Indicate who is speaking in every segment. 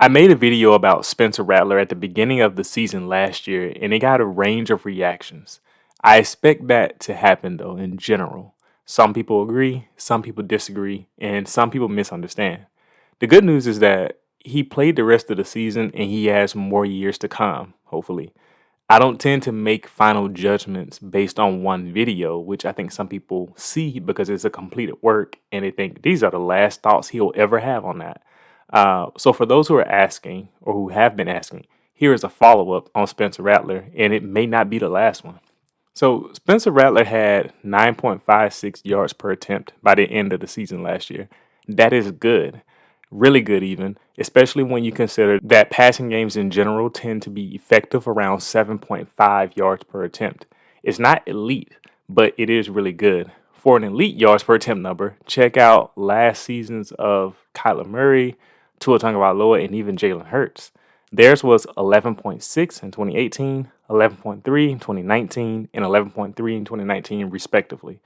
Speaker 1: I made a video about Spencer Rattler at the beginning of the season last year, and it got a range of reactions. I expect that to happen though, in general. Some people agree, some people disagree, and some people misunderstand. The good news is that he played the rest of the season and he has more years to come, hopefully. I don't tend to make final judgments based on one video, which I think some people see because it's a completed work and they think these are the last thoughts he'll ever have on that. So, for those who are asking or who have been asking, here is a follow up on Spencer Rattler, and it may not be the last one. So, Spencer Rattler had 9.56 yards per attempt by the end of the season last year. That is good, really good, even, especially when you consider that passing games in general tend to be effective around 7.5 yards per attempt. It's not elite, but it is really good. For an elite yards per attempt number, check out last seasons of Kyler Murray, Tua Tagovailoa, and even Jalen Hurts. Theirs was 11.6 in 2018, 11.3 in 2019, and 11.3 in 2019, respectively.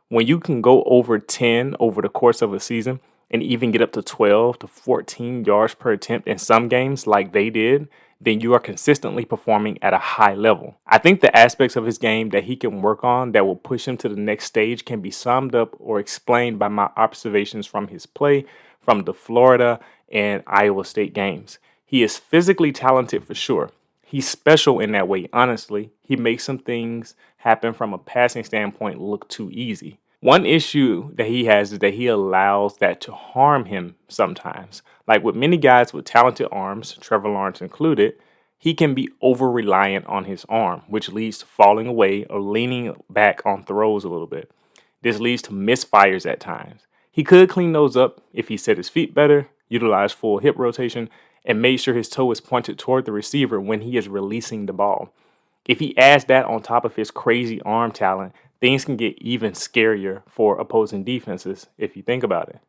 Speaker 1: When you can go over 10 over the course of a season and even get up to 12 to 14 yards per attempt in some games like they did, then you are consistently performing at a high level. I think the aspects of his game that he can work on that will push him to the next stage can be summed up or explained by my observations from his play from the Florida and Iowa State games. He is physically talented for sure. He's special in that way, honestly. He makes some things happen from a passing standpoint look too easy. One issue that he has is that he allows that to harm him sometimes. Like with many guys with talented arms, Trevor Lawrence included, he can be over reliant on his arm, which leads to falling away or leaning back on throws a little bit. This leads to misfires at times. He could clean those up if he set his feet better, utilized full hip rotation, and made sure his toe is pointed toward the receiver when he is releasing the ball. If he adds that on top of his crazy arm talent, things can get even scarier for opposing defenses if you think about it.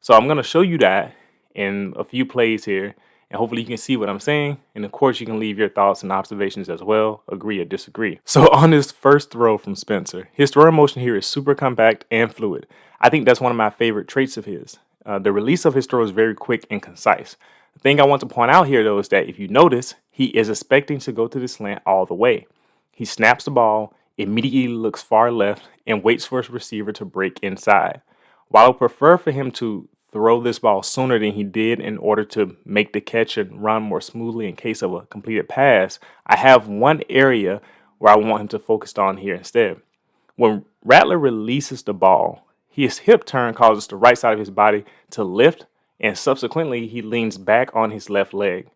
Speaker 1: So I'm going to show you that in a few plays here, and hopefully you can see what I'm saying. And of course, you can leave your thoughts and observations as well, agree or disagree. So on this first throw from Spencer, his throw motion here is super compact and fluid. I think that's one of my favorite traits of his. The release of his throw is very quick and concise. The thing I want to point out here, though, is that if you notice, he is expecting to go to the slant all the way. He snaps the ball, immediately looks far left, and waits for his receiver to break inside. While I would prefer for him to throw this ball sooner than he did in order to make the catch and run more smoothly in case of a completed pass, I have one area where I want him to focus on here instead. When Rattler releases the ball, his hip turn causes the right side of his body to lift, and subsequently he leans back on his left leg.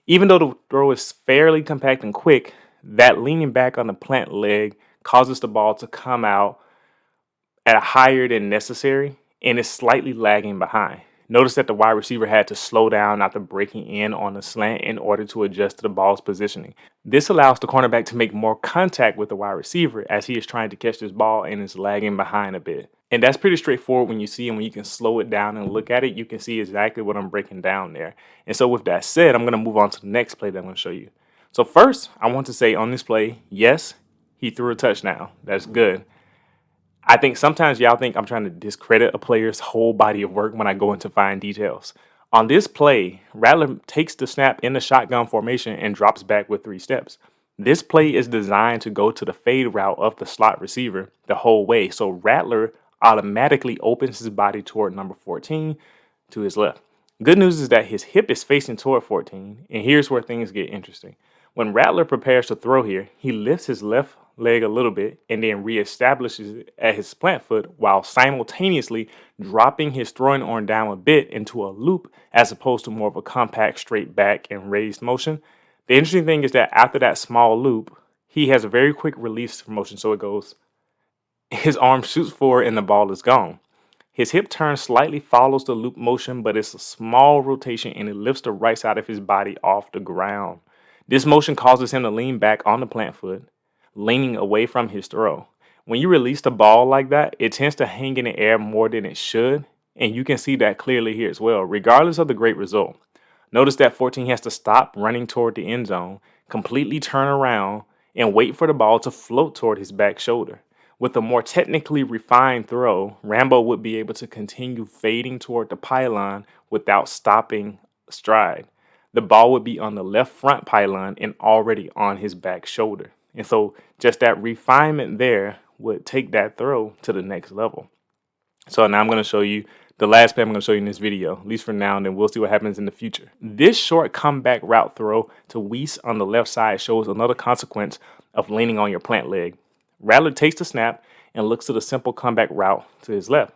Speaker 1: Even though the throw is fairly compact and quick, that leaning back on the plant leg causes the ball to come out at a higher than necessary and is slightly lagging behind. Notice that the wide receiver had to slow down after breaking in on the slant in order to adjust to the ball's positioning. This allows the cornerback to make more contact with the wide receiver as he is trying to catch this ball and is lagging behind a bit. And that's pretty straightforward when you see it. When you can slow it down and look at it, you can see exactly what I'm breaking down there. And so with that said, I'm going to move on to the next play that I'm going to show you. So first, I want to say on this play, yes, he threw a touchdown. That's good. I think sometimes y'all think I'm trying to discredit a player's whole body of work when I go into fine details. On this play, Rattler takes the snap in the shotgun formation and drops back with 3 steps. This play is designed to go to the fade route of the slot receiver the whole way, so Rattler automatically opens his body toward number 14 to his left. Good news is that his hip is facing toward 14, and here's where things get interesting. When Rattler prepares to throw here, he lifts his left leg a little bit and then reestablishes it at his plant foot while simultaneously dropping his throwing arm down a bit into a loop as opposed to more of a compact straight back and raised motion. The interesting thing is that after that small loop, he has a very quick release motion, so it goes. His arm shoots forward and the ball is gone. His hip turn slightly follows the loop motion, but it's a small rotation and it lifts the right side of his body off the ground. This motion causes him to lean back on the plant foot, leaning away from his throw. When you release the ball like that, it tends to hang in the air more than it should, and you can see that clearly here as well, regardless of the great result. Notice that 14 has to stop running toward the end zone, completely turn around, and wait for the ball to float toward his back shoulder. With a more technically refined throw, Rambo would be able to continue fading toward the pylon without stopping stride. the ball would be on the left front pylon and already on his back shoulder. And so just that refinement there would take that throw to the next level. So now I'm going to show you the last play I'm going to show you in this video, at least for now, and then we'll see what happens in the future. This short comeback route throw to Weiss on the left side shows another consequence of leaning on your plant leg. Rattler takes the snap and looks to the simple comeback route to his left.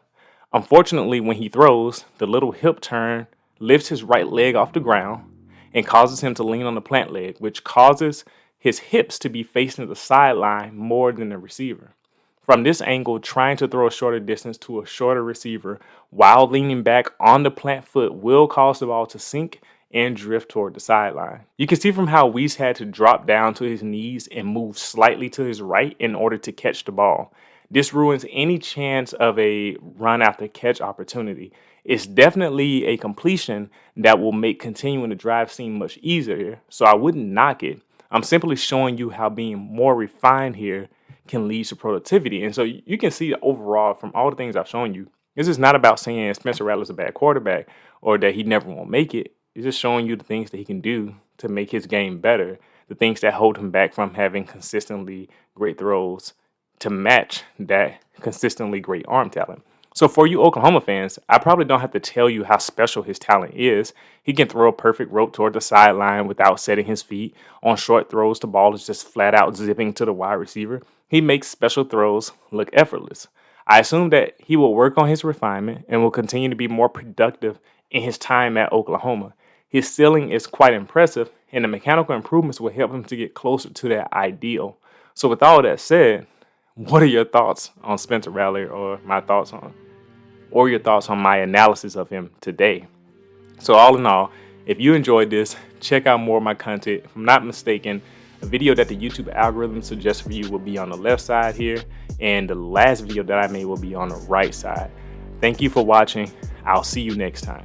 Speaker 1: Unfortunately, when he throws, the little hip turn lifts his right leg off the ground and causes him to lean on the plant leg, which causes his hips to be facing the sideline more than the receiver. From this angle, trying to throw a shorter distance to a shorter receiver while leaning back on the plant foot will cause the ball to sink and drift toward the sideline. You can see from how Weiss had to drop down to his knees and move slightly to his right in order to catch the ball. This ruins any chance of a run after catch opportunity. It's definitely a completion that will make continuing the drive seem much easier, so I wouldn't knock it. I'm simply showing you how being more refined here can lead to productivity. And so you can see overall from all the things I've shown you, this is not about saying Spencer Rattler's a bad quarterback or that he never won't make it. It's just showing you the things that he can do to make his game better, the things that hold him back from having consistently great throws to match that consistently great arm talent. So for you Oklahoma fans, I probably don't have to tell you how special his talent is. He can throw a perfect rope toward the sideline without setting his feet. On short throws, the ball is just flat out zipping to the wide receiver. He makes special throws look effortless. I assume that he will work on his refinement and will continue to be more productive in his time at Oklahoma. His ceiling is quite impressive, and the mechanical improvements will help him to get closer to that ideal. So with all that said, what are your thoughts on Spencer Rattler or your thoughts on my analysis of him today? So all in all, if you enjoyed this, check out more of my content. If I'm not mistaken, a video that the YouTube algorithm suggests for you will be on the left side here, and the last video that I made will be on the right side. Thank you for watching. I'll see you next time.